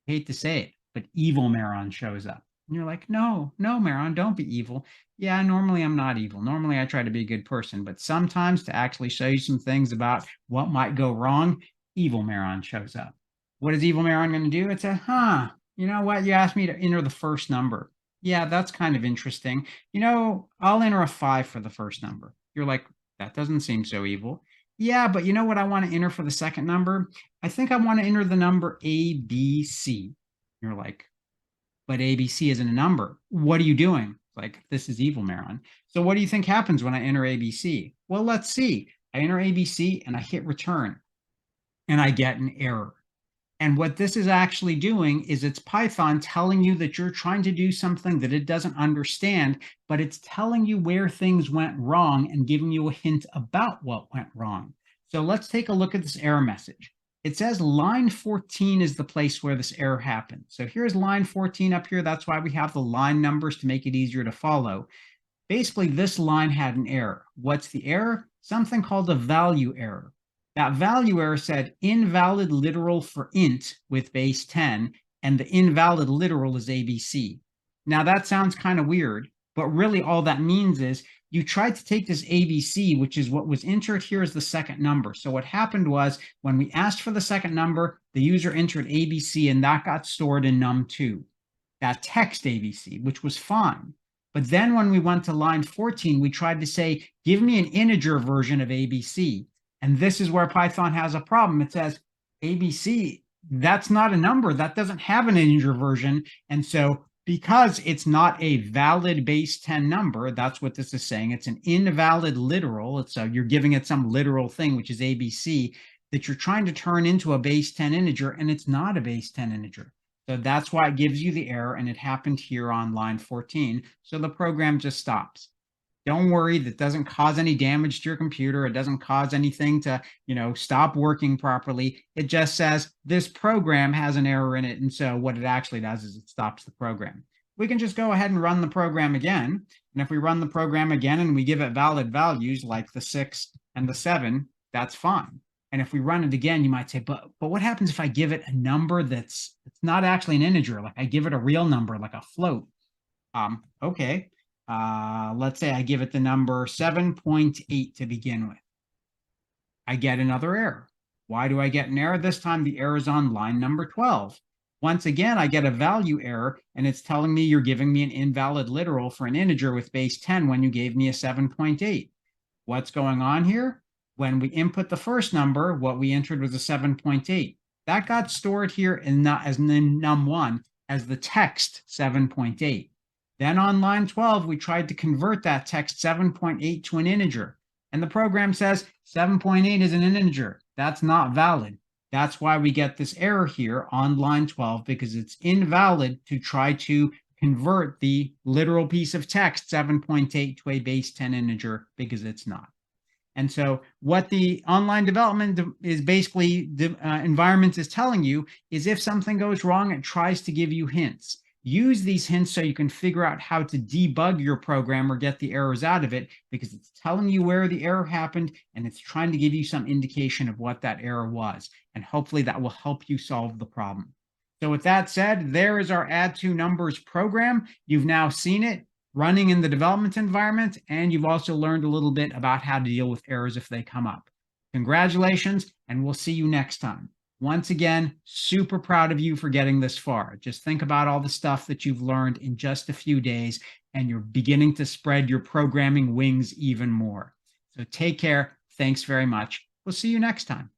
I hate to say it, but evil Maron shows up. And you're like, no, Maron, don't be evil. Yeah, normally I'm not evil. Normally I try to be a good person, but sometimes to actually show you some things about what might go wrong, evil Maron shows up. What is evil Maron going to do? It says, you know what? You asked me to enter the first number. Yeah, that's kind of interesting. I'll enter a 5 for the first number. You're like, that doesn't seem so evil. Yeah, but you know what I want to enter for the second number? I think I want to enter the number ABC. You're like, but ABC isn't a number. What are you doing? Like, this is evil, Maron. So what do you think happens when I enter ABC? Well, let's see. I enter ABC and I hit return and I get an error. And what this is actually doing is it's Python telling you that you're trying to do something that it doesn't understand, but it's telling you where things went wrong and giving you a hint about what went wrong. So let's take a look at this error message. It says line 14 is the place where this error happened. So here's line 14 up here. That's why we have the line numbers to make it easier to follow. Basically, this line had an error. What's the error? Something called a value error. That value error said invalid literal for int with base 10, and the invalid literal is ABC. Now that sounds kind of weird, but really all that means is you tried to take this ABC, which is what was entered here as the second number. So what happened was when we asked for the second number, the user entered ABC and that got stored in num2, that text ABC, which was fine. But then when we went to line 14, we tried to say, give me an integer version of ABC. And this is where Python has a problem. It says ABC, that's not a number. That doesn't have an integer version. And so because it's not a valid base 10 number, that's what this is saying. It's an invalid literal. It's you're giving it some literal thing, which is ABC, that you're trying to turn into a base 10 integer, and it's not a base 10 integer. So that's why it gives you the error, and it happened here on line 14. So the program just stops. Don't worry, that doesn't cause any damage to your computer. It doesn't cause anything to, stop working properly. It just says this program has an error in it. And so what it actually does is it stops the program. We can just go ahead and run the program again. And if we run the program again and we give it valid values like the 6 and the 7, that's fine. And if we run it again, you might say, but what happens if I give it a number that's not actually an integer? Like I give it a real number, like a float. Okay. Let's say I give it the number 7.8 to begin with. I get another error. Why do I get an error? This time the error is on line number 12. Once again, I get a value error, and it's telling me you're giving me an invalid literal for an integer with base 10 when you gave me a 7.8. What's going on here? When we input the first number, what we entered was a 7.8. That got stored here as num1 as the text 7.8. Then on line 12, we tried to convert that text 7.8 to an integer. And the program says 7.8 is an integer. That's not valid. That's why we get this error here on line 12, because it's invalid to try to convert the literal piece of text 7.8 to a base 10 integer, because it's not. And so what the online development is basically the environment is telling you is if something goes wrong, it tries to give you hints. Use these hints so you can figure out how to debug your program or get the errors out of it, because it's telling you where the error happened and it's trying to give you some indication of what that error was. And hopefully that will help you solve the problem. So with that said, there is our Add2Numbers program. You've now seen it running in the development environment, and you've also learned a little bit about how to deal with errors if they come up. Congratulations, and we'll see you next time. Once again, super proud of you for getting this far. Just think about all the stuff that you've learned in just a few days, and you're beginning to spread your programming wings even more. So take care. Thanks very much. We'll see you next time.